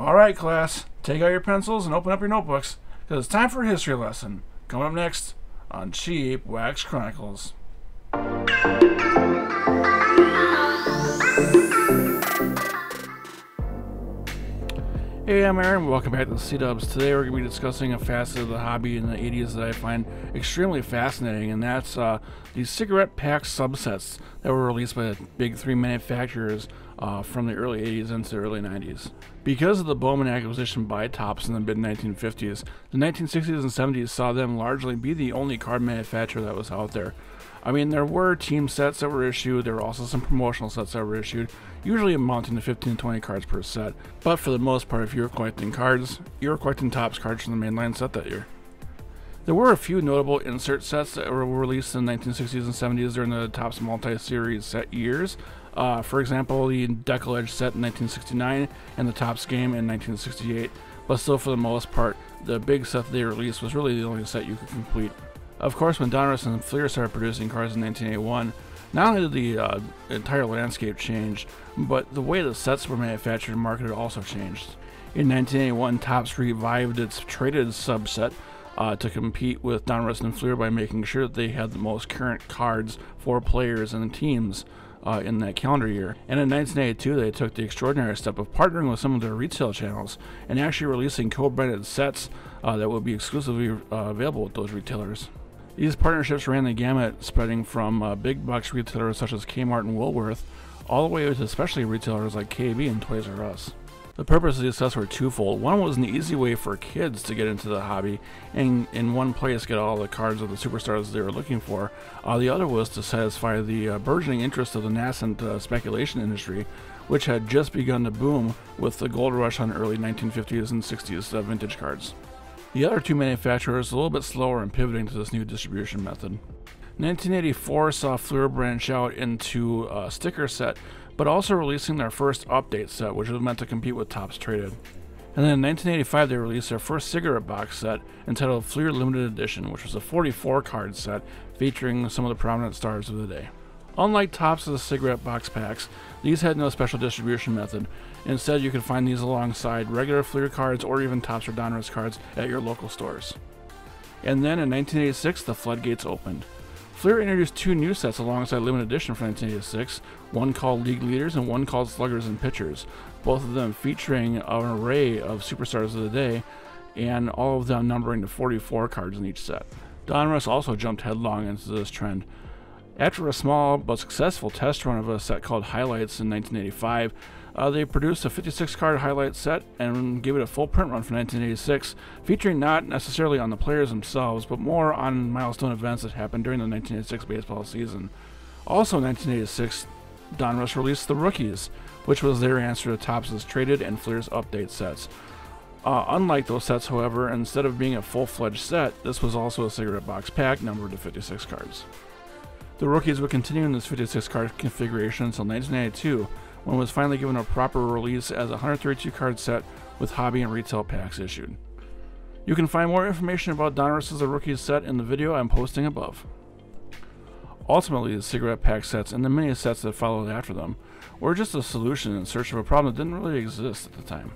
Alright, class, take out your pencils and open up your notebooks, because it's time for a history lesson. Coming up next on Cheap Wax Chronicles. Hey, I'm Aaron. Welcome back to the C-Dubs. Today we're going to be discussing a facet of the hobby in the 80s that I find extremely fascinating, and that's these cigarette pack subsets that were released by the big three manufacturers from the early 80s into the early 90s. Because of the Bowman acquisition by Topps in the mid-1950s, the 1960s and 70s saw them largely be the only card manufacturer that was out there. I mean, there were team sets that were issued, there were also some promotional sets that were issued, usually amounting to 15 to 20 cards per set, but for the most part, if you were collecting cards, you were collecting Topps cards from the mainline set that year. There were a few notable insert sets that were released in the 1960s and 70s during the Topps multi-series set years. For example, the Deckle Edge set in 1969 and the Topps Game in 1968, but still for the most part, the big set that they released was really the only set you could complete. Of course, when Donruss and Fleer started producing cards in 1981, not only did the entire landscape change, but the way the sets were manufactured and marketed also changed. In 1981, Topps revived its traded subset to compete with Donruss and Fleer by making sure that they had the most current cards for players and teams in that calendar year. And in 1982, they took the extraordinary step of partnering with some of their retail channels and actually releasing co-branded sets that would be exclusively available with those retailers. These partnerships ran the gamut, spreading from big box retailers such as Kmart and Woolworth, all the way to specialty retailers like KB and Toys R Us. The purpose of these sets were twofold. One was an easy way for kids to get into the hobby and in one place get all the cards of the superstars they were looking for. The other was to satisfy the burgeoning interest of the nascent speculation industry, which had just begun to boom with the gold rush on early 1950s and 60s vintage cards. The other two manufacturers were a little bit slower in pivoting to this new distribution method. 1984 saw Fleer branch out into a sticker set, but also releasing their first update set, which was meant to compete with Topps Traded. And then in 1985 they released their first cigarette box set entitled Fleer Limited Edition, which was a 44 card set featuring some of the prominent stars of the day. Unlike Topps' cigarette box packs, these had no special distribution method. Instead, you could find these alongside regular Fleer cards or even Topps or Donruss cards at your local stores. And then in 1986, the floodgates opened. Fleer introduced two new sets alongside limited edition for 1986, one called League Leaders and one called Sluggers and Pitchers, both of them featuring an array of superstars of the day, and all of them numbering to 44 cards in each set. Donruss also jumped headlong into this trend. After a small but successful test run of a set called Highlights in 1985, they produced a 56-card highlight set and gave it a full print run for 1986, featuring not necessarily on the players themselves, but more on milestone events that happened during the 1986 baseball season. Also in 1986, Donruss released the Rookies, which was their answer to Topps' Traded and Fleer's update sets. Unlike those sets, however, instead of being a full-fledged set, this was also a cigarette box pack numbered to 56 cards. The Rookies would continue in this 56-card configuration until 1992, when it was finally given a proper release as a 132-card set with hobby and retail packs issued. You can find more information about Donruss' The Rookies set in the video I'm posting above. Ultimately, the cigarette pack sets and the mini sets that followed after them were just a solution in search of a problem that didn't really exist at the time.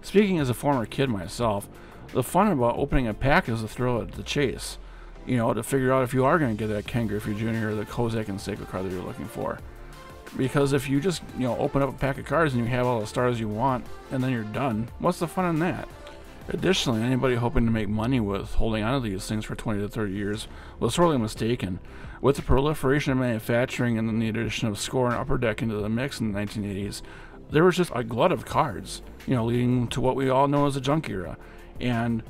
Speaking as a former kid myself, the fun about opening a pack is the thrill of the chase. You know, to figure out if you are going to get that Ken Griffey Jr. or the Kozak and Seiko card that you're looking for. Because if you just, open up a pack of cards and you have all the stars you want, and then you're done, what's the fun in that? Additionally, anybody hoping to make money with holding on to these things for 20 to 30 years was sorely mistaken. With the proliferation of manufacturing and then the addition of Score and Upper Deck into the mix in the 1980s, there was just a glut of cards, leading to what we all know as the junk era. And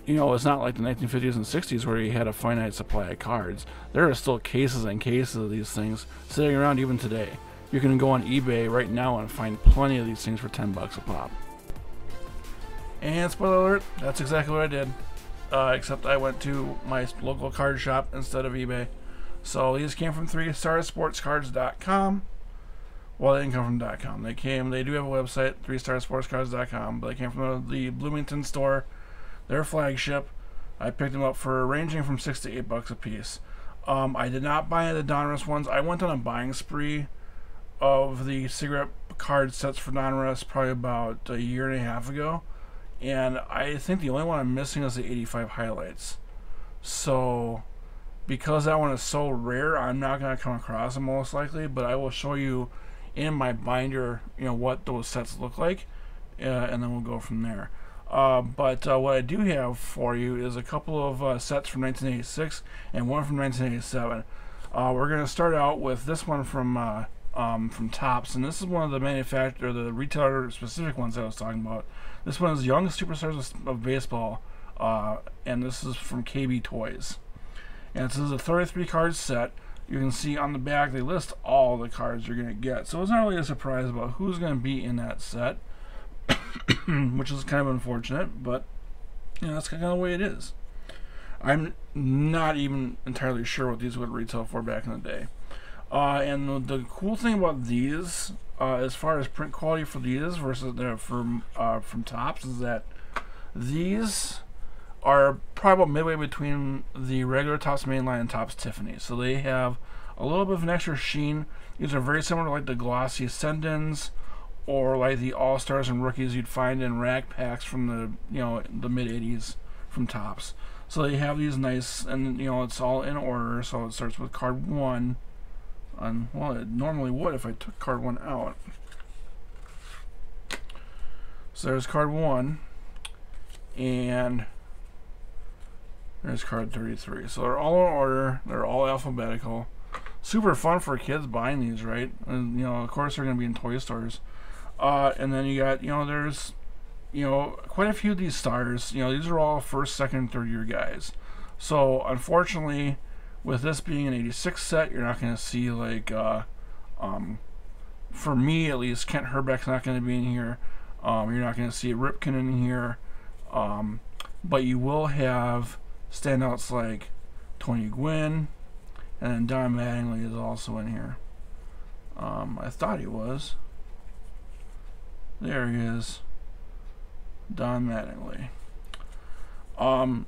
it's not like the 1950s and 60s where you had a finite supply of cards. There are still cases and cases of these things sitting around even today. You can go on eBay right now and find plenty of these things for $10 a pop. And spoiler alert, that's exactly what I did. Except I went to my local card shop instead of eBay. So these came from 3starsportscards.com. Well, they didn't come from .com. They do have a website, 3starsportscards.com, but they came from the Bloomington store. Their flagship. I picked them up for ranging from $6 to $8 a piece. I did not buy the Donruss ones. I went on a buying spree of the cigarette card sets for Donruss probably about a year and a half ago, and I think the only one I'm missing is the 85 highlights. So because that one is so rare, I'm not going to come across them most likely, but I will show you in my binder, what those sets look like, and then we'll go from there. But what I do have for you is a couple of sets from 1986 and one from 1987. We're going to start out with this one from Topps, and this is one of the the retailer specific ones I was talking about. This one is Young Superstars of Baseball, and this is from KB Toys. And this is a 33 card set. You can see on the back they list all the cards you're going to get. So it's not really a surprise about who's going to be in that set, which is kind of unfortunate, but that's kind of the way it is. I'm not even entirely sure what these would retail for back in the day. And the cool thing about these, as far as print quality for these versus from Topps, is that these are probably about midway between the regular Topps Mainline and Topps Tiffany. So they have a little bit of an extra sheen. These are very similar to like the glossy Ascendants or like the All-Stars and Rookies you'd find in rack packs from the mid 80s from Topps. So they have these nice, and it's all in order. So it starts with card 1. Well, it normally would if I took card 1 out. So there's card 1, and there's card 33. So they're all in order. They're all alphabetical. Super fun for kids buying these, right? And of course they're going to be in toy stores. And then you got, there's, quite a few of these stars. These are all first, second, third year guys. So unfortunately, with this being an 86 set, you're not going to see like, for me at least, Kent Hrbek's not going to be in here. You're not going to see Ripken in here. But you will have standouts like Tony Gwynn, and then Don Mattingly is also in here. I thought he was. There he is, Don Mattingly.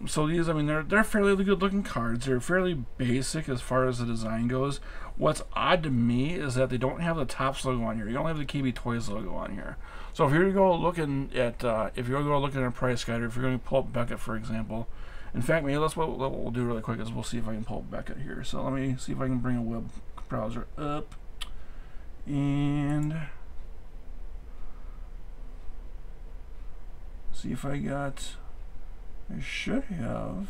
So these, they're fairly good looking cards. They're fairly basic as far as the design goes. What's odd to me is that they don't have the Topps logo on here. You don't have the KB Toys logo on here. So if you're going to go looking at, a price guide, or if you're going to pull up Beckett, for example. In fact, maybe what we'll do really quick is we'll see if I can pull up Beckett here. So let me see if I can bring a web browser up. And see if I should have.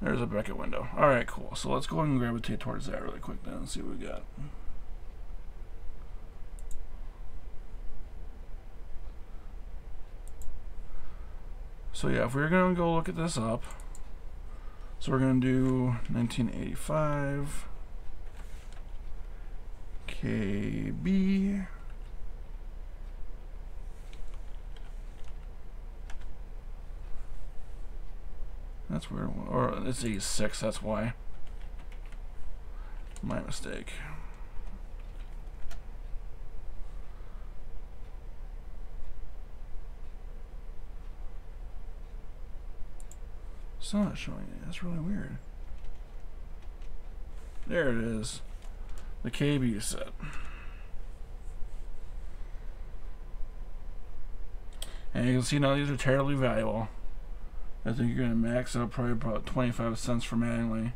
There's a Beckett window. Alright, cool. So let's go ahead and gravitate towards that really quick then and see what we got. So yeah, if we're going to go look at this up, so we're going to do 1985 KB. That's weird. Or it's 86, that's why. My mistake. Still not showing it. That's really weird. There it is. The KB set. And you can see now these are terribly valuable. I think you're going to max out probably about 25 cents for Mattingly.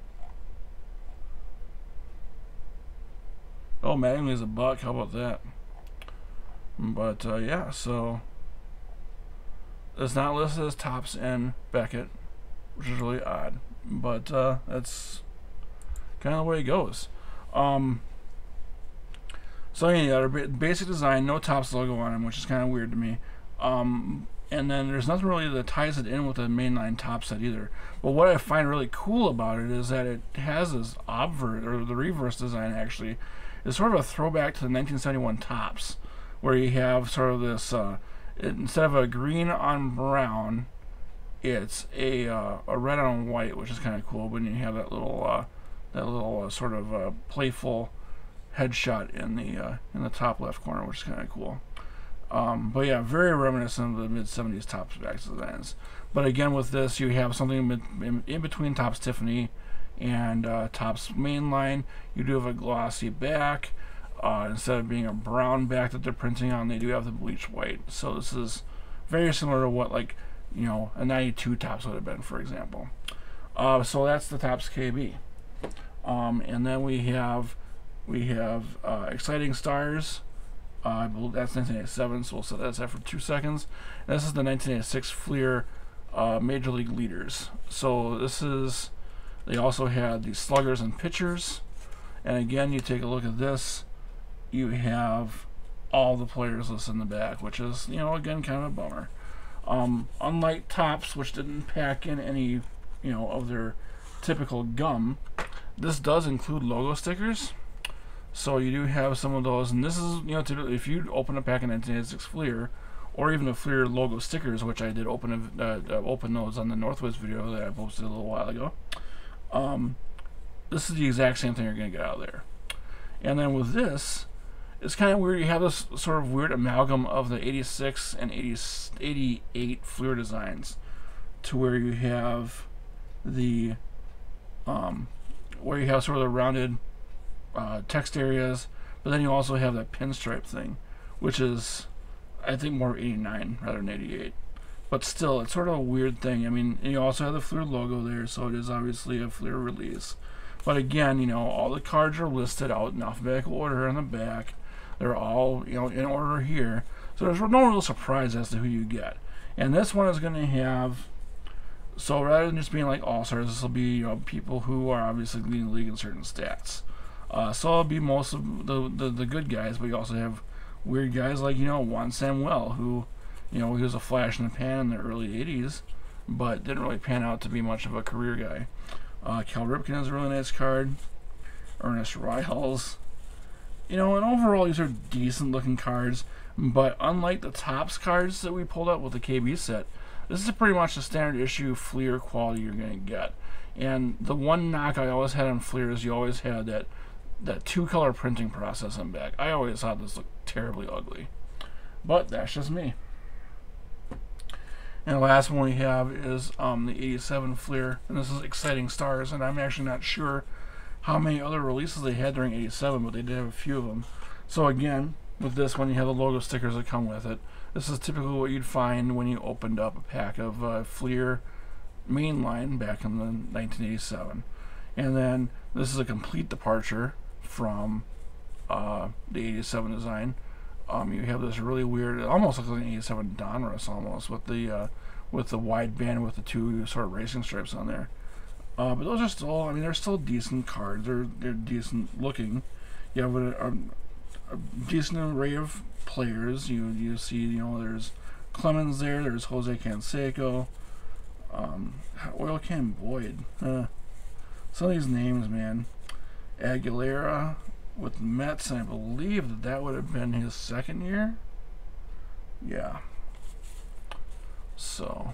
Oh, Mattingly's a buck. How about that? But yeah, so it's not listed as Topps and Beckett, which is really odd. But that's kind of the way it goes. So yeah, basic design, no Topps logo on them, which is kind of weird to me. And then there's nothing really that ties it in with the mainline Topps set either. But what I find really cool about it is that it has this obvert, or the reverse design actually, is sort of a throwback to the 1971 Topps, where you have sort of this, instead of a green on brown, it's a red on white, which is kind of cool. But you have that little sort of playful headshot in the top left corner, which is kind of cool. But yeah, very reminiscent of the mid-70s Topps back designs. But again, with this, you have something in between Topps Tiffany and Topps Mainline. You do have a glossy back. Instead of being a brown back that they're printing on, they do have the bleach white. So this is very similar to what, like, you know, a 92 Topps would have been, for example. So that's the Topps KB. And then we have Exciting Stars. I believe that's 1987, so we'll set that aside for 2 seconds. And this is the 1986 Fleer Major League Leaders. So this is, they also had the sluggers and pitchers. And again, you take a look at this, you have all the players listed in the back, which is, you know, again, kind of a bummer. Unlike Topps, which didn't pack in any, you know, of their typical gum, this does include logo stickers. So you do have some of those, and this is, you know, typically if you open a pack of 1986 Fleer, or even the Fleer logo stickers, which I did open those on the Northwoods video that I posted a little while ago. This is the exact same thing you're going to get out of there. And then with this, it's kind of weird. You have this sort of weird amalgam of the 86 and 88 Fleer designs, to where you have the where you have sort of the rounded text areas, but then you also have that pinstripe thing, which is, I think, more 89 rather than 88. But still, it's sort of a weird thing. I mean, you also have the Fleer logo there, so it is obviously a Fleer release. But again, you know, all the cards are listed out in alphabetical order on the back. They're all, you know, in order here. So there's no real surprise as to who you get. And this one is going to have, so rather than just being like all-stars, this will be, you know, people who are obviously leading the league in certain stats. So it'll be most of the good guys, but you also have weird guys like, you know, Juan Samuel, who, you know, he was a flash in the pan in the early 80s, but didn't really pan out to be much of a career guy. Cal Ripken is a really nice card. Ernest Riles. You know, and overall these are decent looking cards, but unlike the Topps cards that we pulled up with the KB set, this is pretty much the standard issue Fleer quality you're going to get. And the one knock I always had on Fleer is you always had that 2-color printing process on back. I always thought this looked terribly ugly, but that's just me. And the last one we have is the 87 Fleer, and this is Exciting Stars, and I'm actually not sure how many other releases they had during 87, but they did have a few of them. So again, with this one, you have the logo stickers that come with it. This is typically what you'd find when you opened up a pack of Fleer Mainline back in the 1987. And then this is a complete departure from the 87 design. You have this really weird, it almost looks like an 87 Donruss almost, with the wide band with the 2 sort of racing stripes on there. But those are still, I mean, they're still decent cards. They're decent looking. You have a decent array of players. You see, you know, there's Clemens there. There's Jose Canseco, Oil Can Boyd. Some of these names, man. Aguilera with the Mets, and I believe that would have been his second year. Yeah. So,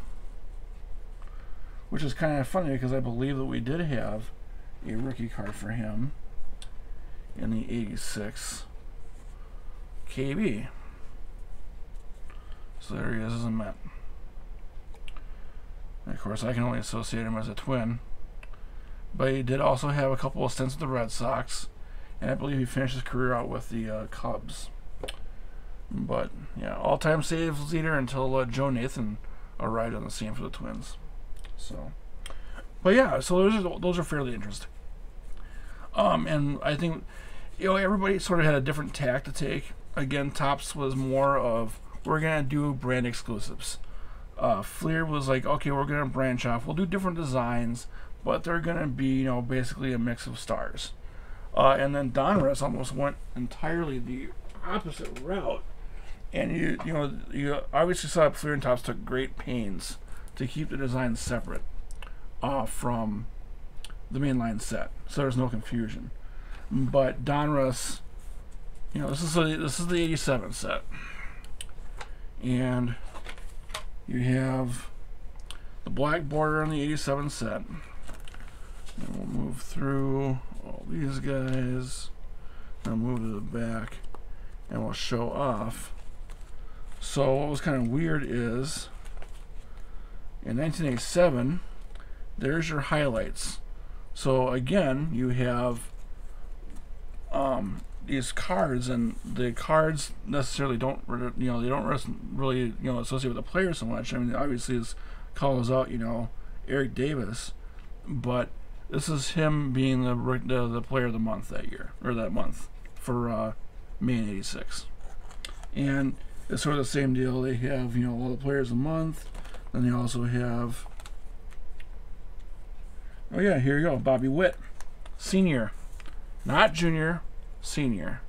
which is kind of funny because I believe that we did have a rookie card for him in the 86 KB. So there he is as a Met. And of course, I can only associate him as a Twin. But he did also have a couple of stints with the Red Sox, and I believe he finished his career out with the Cubs. But yeah, all-time saves leader until Joe Nathan arrived on the scene for the Twins. So, but yeah, so those are fairly interesting. And I think, you know, everybody sort of had a different tack to take. Again, Topps was more of, we're gonna do brand exclusives. Fleer was like, okay, we're gonna branch off. We'll do different designs, but they're gonna be, you know, basically a mix of stars. And then Donruss almost went entirely the opposite route. And you obviously saw that Fleer and Topps took great pains to keep the designs separate from the mainline set, so there's no confusion. But Donruss, you know, this is the 87 set, and you have the black border on the 87 set. And we'll move through all these guys, and move to the back, and we'll show off. So what was kind of weird is In 1987, there's your highlights. So again, you have these cards, and the cards necessarily don't, they don't really, associate with the player so much. I mean, obviously this calls out, Eric Davis, but this is him being the player of the month that year, or that month, for May in '86. And it's sort of the same deal. They have, all the players of the month. Then they also have, oh yeah, here you go, Bobby Witt, senior, not junior, senior.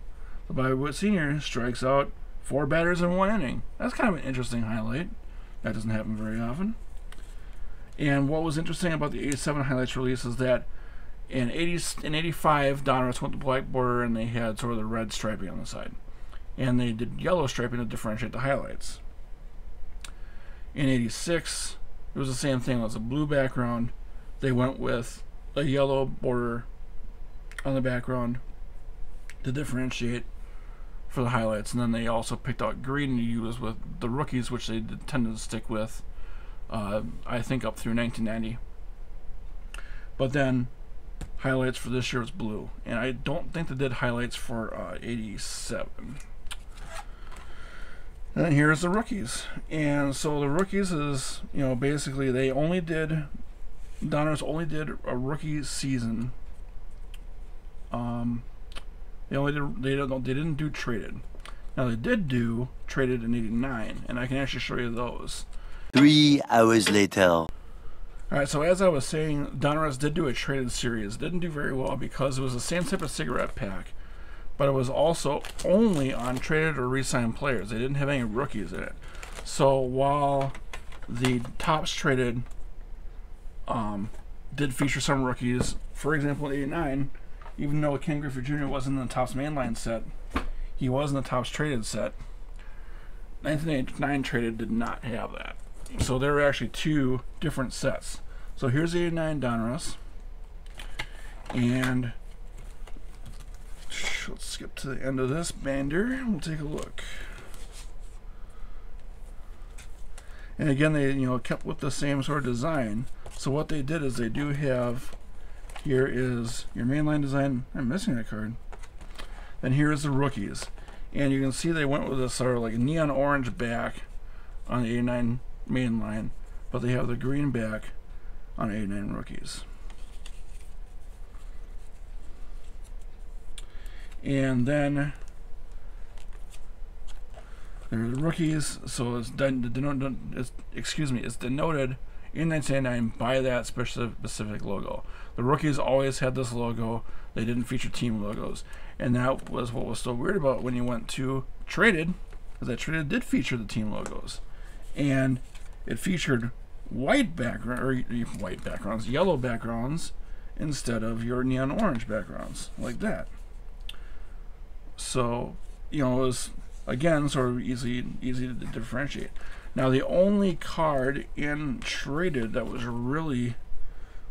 So Bobby Witt Sr. strikes out 4 batters in 1 inning. That's kind of an interesting highlight. That doesn't happen very often. And what was interesting about the '87 highlights release is that in '85, Donruss went to black border, and they had sort of the red striping on the side. And they did yellow striping to differentiate the highlights. In '86, it was the same thing. It was a blue background. They went with a yellow border on the background to differentiate for the highlights. And then they also picked out green to use with the rookies, which they tended to stick with, I think, up through 1990. But then highlights for this year was blue. And I don't think they did highlights for '87. And then here's the rookies. And so the rookies is, basically Donruss only did a rookie season. They didn't do traded. Now they did do traded in '89, and I can actually show you those. 3 hours later. Alright, so as I was saying, Donruss did do a traded series. Didn't do very well because it was the same type of cigarette pack, but it was also only on traded or re-signed players. They didn't have any rookies in it. So while the Topps traded did feature some rookies, for example in '89, even though Ken Griffey Jr. wasn't in the Topps mainline set, he was in the Topps traded set. 1989 traded did not have that. So there were actually 2 different sets. So here's the '89 Donruss, and let's skip to the end of this bander. We'll take a look. And again, they kept with the same sort of design. So what they did is they do have, here is your mainline design. I'm missing that card. Then here is the rookies, and you can see they went with this sort of like neon orange back on the '89 mainline, but they have the green back on '89 rookies. And then there's rookies, so it's denoted in 1999 by that specific logo. The rookies always had this logo. They didn't feature team logos, and that was what was so weird about when you went to traded, because that traded did feature the team logos, and it featured yellow backgrounds instead of your neon orange backgrounds like that. So, it was, again, sort of easy to differentiate. Now, the only card in traded that was really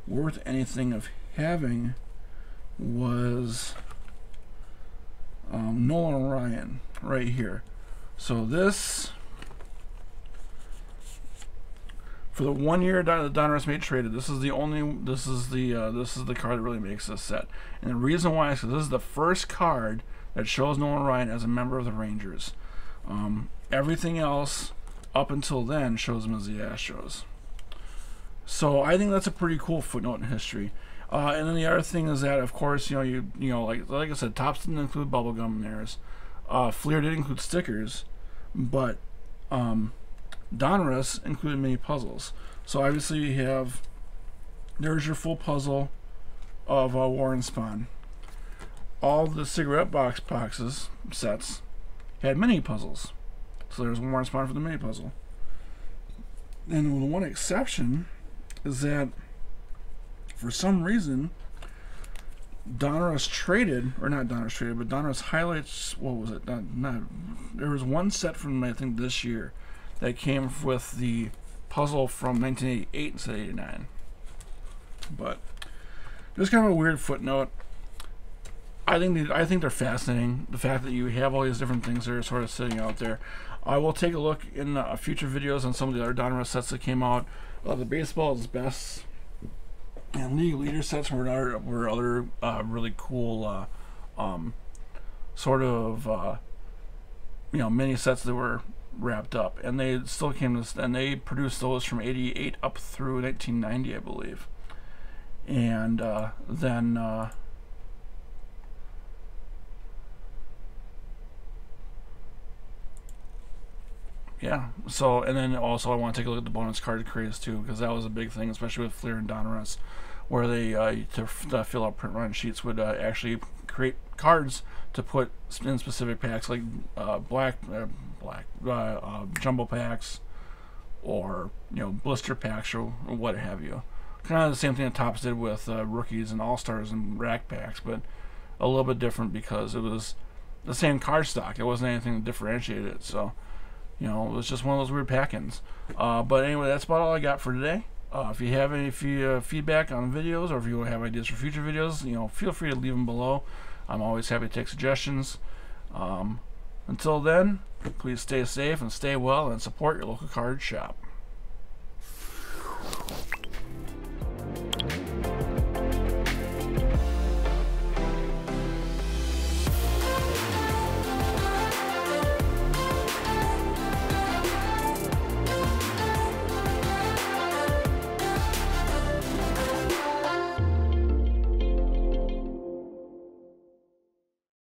worth anything of having was Nolan Ryan right here. So this, for the 1 year that Donruss made traded, this is the card that really makes this set. And the reason why is because this is the first card that shows Nolan Ryan as a member of the Rangers. Everything else up until then shows him as the Astros. So I think that's a pretty cool footnote in history. And then the other thing is that, of course, like I said, Topps didn't include bubblegum in theirs. Fleer did include stickers, but Donruss included mini puzzles. So obviously you have, there's your full puzzle of Warren Spahn. All the cigarette boxes sets had mini puzzles. So there's Warren Spahn for the mini puzzle. And the one exception is that for some reason Donruss traded, or not Donruss traded, but Donruss highlights, what was it? There was one set from, I think, this year that came with the puzzle from 1988 instead of '89. But just kind of a weird footnote. I think they're fascinating. The fact that you have all these different things that are sort of sitting out there. I will take a look in future videos on some of the other Donruss sets that came out. The baseball is best, and League Leader sets were other really cool sort of mini sets that were wrapped up, and they still came to, and they produced those from '88 up through 1990, I believe, and then. Yeah, so, and then also I want to take a look at the bonus card craze too, because that was a big thing, especially with Fleer and Donruss, where they, to fill out print run sheets, would actually create cards to put in specific packs, like jumbo packs, or blister packs, or what have you. Kind of the same thing that Topps did with rookies and all-stars and rack packs, but a little bit different because it was the same card stock. It wasn't anything that differentiated it, so it was just one of those weird pack-ins. But anyway, that's about all I got for today. If you have any feedback on videos, or if you have ideas for future videos, feel free to leave them below. I'm always happy to take suggestions. Until then, please stay safe and stay well, and support your local card shop.